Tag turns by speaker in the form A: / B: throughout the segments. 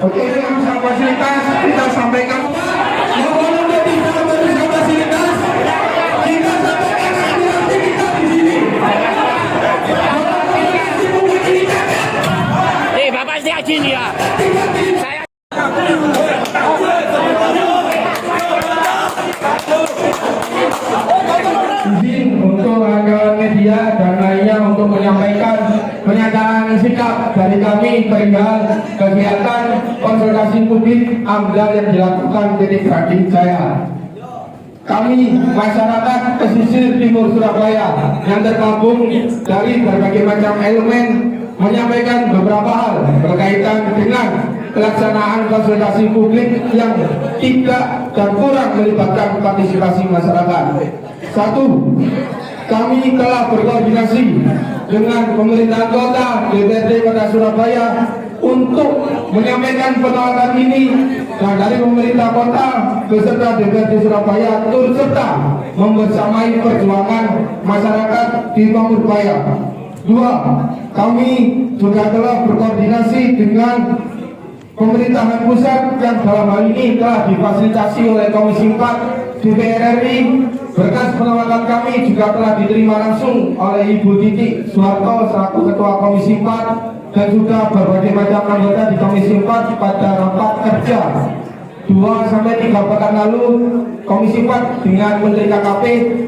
A: Oke, untuk fasilitas kita sampaikan. Mohon untuk tidak memberikan fasilitas, kita sampaikan hati-hati kita di sini.
B: Bapak setiap gini ya. Saya
A: izin untuk rekan media dan lainnya untuk menyampaikan pernyataan sikap dari kami perihal kegiatan konsultasi publik AMDAL yang dilakukan titik Gading Jaya. Kami masyarakat pesisir timur Surabaya yang tergabung dari berbagai macam elemen menyampaikan beberapa hal berkaitan dengan pelaksanaan konsultasi publik yang tidak dan kurang melibatkan partisipasi masyarakat. Satu, kami telah berkoordinasi dengan pemerintah kota, DPRD Kota Surabaya untuk menyampaikan penolakan ini, dan dari pemerintah kota beserta DPRD Surabaya turut serta membersamai perjuangan masyarakat di Pamurbaya. Dua, kami juga telah berkoordinasi dengan pemerintahan pusat yang dalam hal ini telah difasilitasi oleh Komisi 4 DPR RI. Berkas penolakan kami juga telah diterima langsung oleh Ibu Titik Soeharto selaku Ketua Komisi 4 dan juga berbagai macam anggota di Komisi 4 pada rapat kerja 2-3 pekan lalu. Komisi 4 dengan Menteri KKP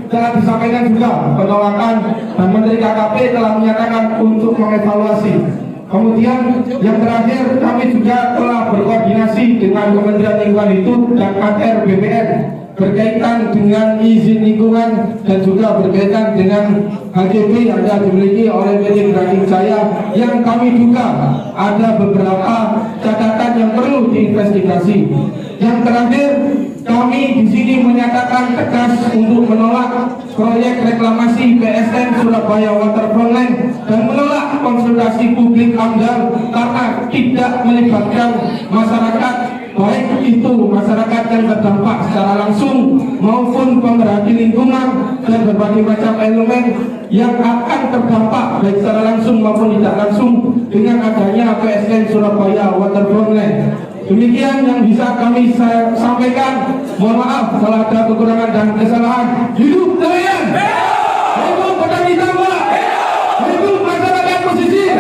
A: telah disampaikan juga penolakan, dan Menteri KKP telah menyatakan untuk mengevaluasi. Kemudian yang terakhir, kami juga telah berkoordinasi dengan Kementerian Lingkungan Hidup dan ATR BPN berkaitan dengan izin lingkungan dan juga berkaitan dengan HGB yang dimiliki oleh PT Gading Jaya, yang kami juga ada beberapa catatan yang perlu diinvestigasi. Yang terakhir, kami di sini menyatakan tegas untuk menolak proyek reklamasi PSN Surabaya Waterfront Line dan menolak konsultasi publik AMDAL karena tidak melibatkan masyarakat, baik itu masyarakat yang terdampak secara langsung maupun pemerhati lingkungan dan berbagai macam elemen yang akan terdampak baik secara langsung maupun tidak langsung dengan adanya PSN Surabaya Waterfront Line. Demikian yang bisa kami sampaikan. Mohon maaf kalau ada kekurangan dan kesalahan. Hidup nelayan, hidup petani tambak, hidup masyarakat pesisir.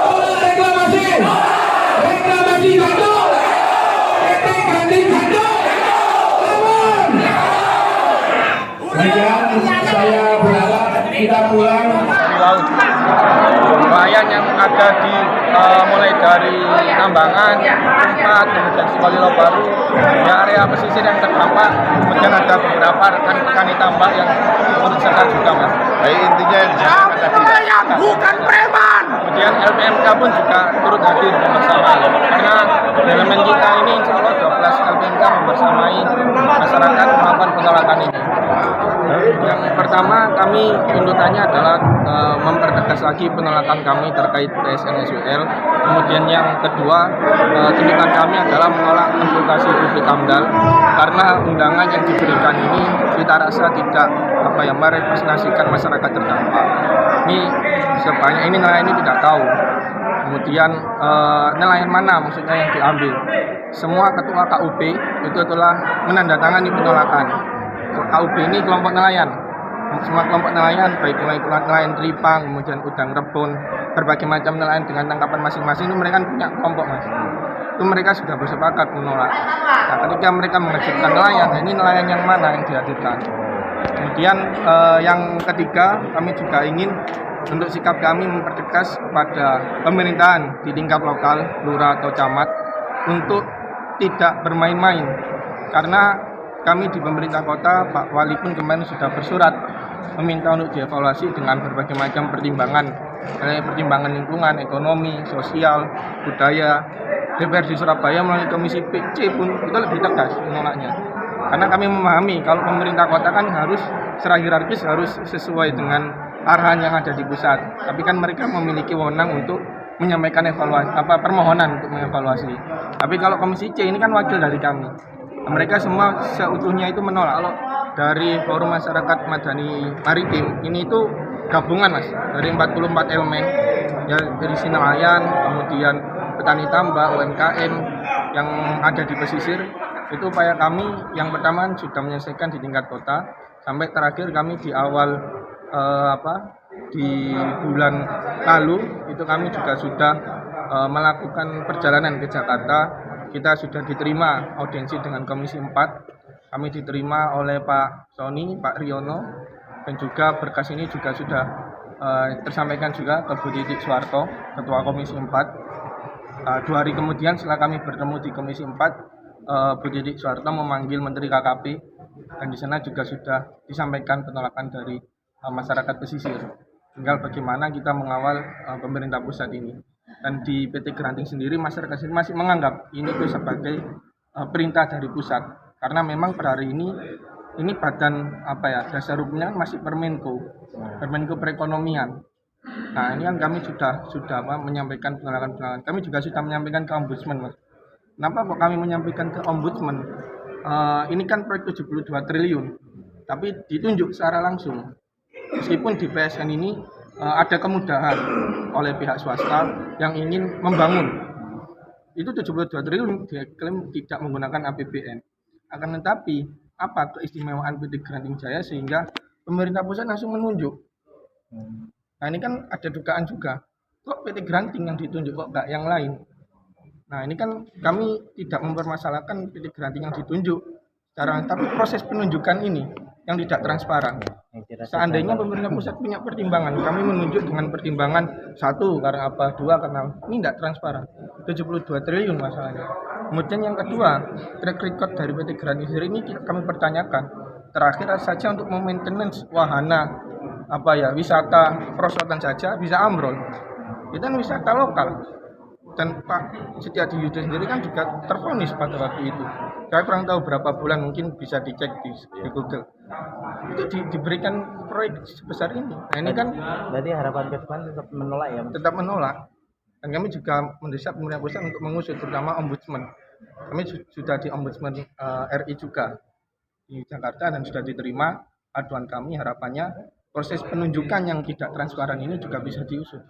A: Tolak reklamasi, reklamasi gandul, titik Gading gandul. Aman. Demikian saya berharap kita pulang
C: di laut. Nelayan yang ada di mulai dari Nambangan, Tempat, kemudian Sukalilo Baru, di area pesisir yang terdampak, kemudian ada beberapa rekan-rekan tambak yang turut serta juga, Mas.
D: Baik, intinya yang disampaikan tadi.
C: Bukan preman. Kemudian LPMK pun juga turut hadir bersama, karena elemen kita ini insya Allah 12 LPMK membersamai masyarakat melakukan penolakan ini. Yang pertama, kami tuntutannya adalah mempertegas lagi penolakan kami terkait PSN SUL. Kemudian yang kedua, tuntutan kami adalah menolak konsultasi publik AMDAL karena undangan yang diberikan ini kita rasa tidak merepresentasikan masyarakat terdampak. Ini sebanyak ini nelayan ini tidak tahu. Kemudian nelayan mana maksudnya yang diambil. Semua ketua KUP itu telah menandatangani penolakan. KUP ini kelompok nelayan. Semua kelompok nelayan, baik nelayan Tripang, kemudian udang rebon, berbagai macam nelayan dengan tangkapan masing-masing, itu mereka punya kelompok, Mas. Itu mereka sudah bersepakat menolak. Nah, ketika mereka mengajukan nelayan, ini nelayan yang mana yang dihadirkan? Kemudian yang ketiga, kami juga ingin untuk sikap kami mempertegas kepada pemerintahan di tingkat lokal, lurah atau camat, untuk tidak bermain-main. Karena kami di pemerintah kota, Pak Wali pun kemarin sudah bersurat meminta untuk dievaluasi dengan berbagai macam pertimbangan, pertimbangan lingkungan, ekonomi, sosial, budaya. DPRD Surabaya melalui Komisi C pun itu lebih tegas menolaknya. Karena kami memahami kalau pemerintah kota kan harus secara hierarkis harus sesuai dengan arahan yang ada di pusat. Tapi kan mereka memiliki wewenang untuk menyampaikan evaluasi, permohonan untuk mengevaluasi. Tapi kalau Komisi C ini kan wakil dari kami. Mereka semua seutuhnya itu menolak. Kalau dari Forum Masyarakat Madani Maritim ini itu gabungan, Mas, dari 44 elemen ya, dari nelayan, kemudian petani tambak, UMKM, yang ada di pesisir. Itu upaya kami yang pertama sudah menyelesaikan di tingkat kota, sampai terakhir kami di awal di bulan lalu itu kami juga sudah melakukan perjalanan ke Jakarta. Kita sudah diterima audiensi dengan Komisi 4. Kami diterima oleh Pak Sony, Pak Riono, dan juga berkas ini juga sudah tersampaikan juga ke Bu Titik Soeharto, Ketua Komisi 4. 2 hari kemudian setelah kami bertemu di Komisi 4, Bu Titik Soeharto memanggil Menteri KKP, dan di sana juga sudah disampaikan penolakan dari masyarakat pesisir. Tinggal bagaimana kita mengawal pemerintah pusat ini. Dan di PT Granting sendiri masyarakat sendiri masih menganggap ini itu sebagai perintah dari pusat, karena memang pada hari ini badan dasar hukumnya masih Permenko Perekonomian. Nah, ini kan kami sudah menyampaikan penolakan. Kami juga sudah menyampaikan ke Ombudsman, Mas. Kenapa kok kami menyampaikan ke Ombudsman? Ini kan proyek 72 triliun, tapi ditunjuk secara langsung. Meskipun di PSN ini ada kemudahan oleh pihak swasta yang ingin membangun. Itu 72 triliun diklaim tidak menggunakan APBN. Akan tetapi, apa keistimewaan PT Granting Jaya sehingga pemerintah pusat langsung menunjuk? Nah, ini kan ada dugaan juga. Kok PT Granting yang ditunjuk, kok nggak yang lain? Nah, ini kan kami tidak mempermasalahkan PT Granting yang ditunjuk, tapi proses penunjukan ini yang tidak transparan. Seandainya pemerintah pusat punya pertimbangan, kami menunjuk dengan pertimbangan 1 karena apa, 2 karena ini tidak transparan. 72 triliun masalahnya. Kemudian yang kedua, track record dari PT Granting sendiri ini kami pertanyakan. Terakhir saja untuk maintenance wahana wisata perosotan saja bisa ambrol. Itu kan wisata lokal. Dan Pak Setiadi Yudo sendiri kan juga tervonis pada waktu itu. Saya kurang tahu berapa bulan, mungkin bisa dicek di Google. Itu diberikan proyek sebesar ini. Nah, ini kan
E: berarti harapan ke depan tetap menolak ya?
C: Tetap menolak. Dan kami juga mendesak pemerintah pusat untuk mengusut, terutama Ombudsman. Kami sudah di Ombudsman RI juga di Jakarta dan sudah diterima aduan kami. Harapannya proses penunjukan yang tidak transparan ini juga bisa diusut.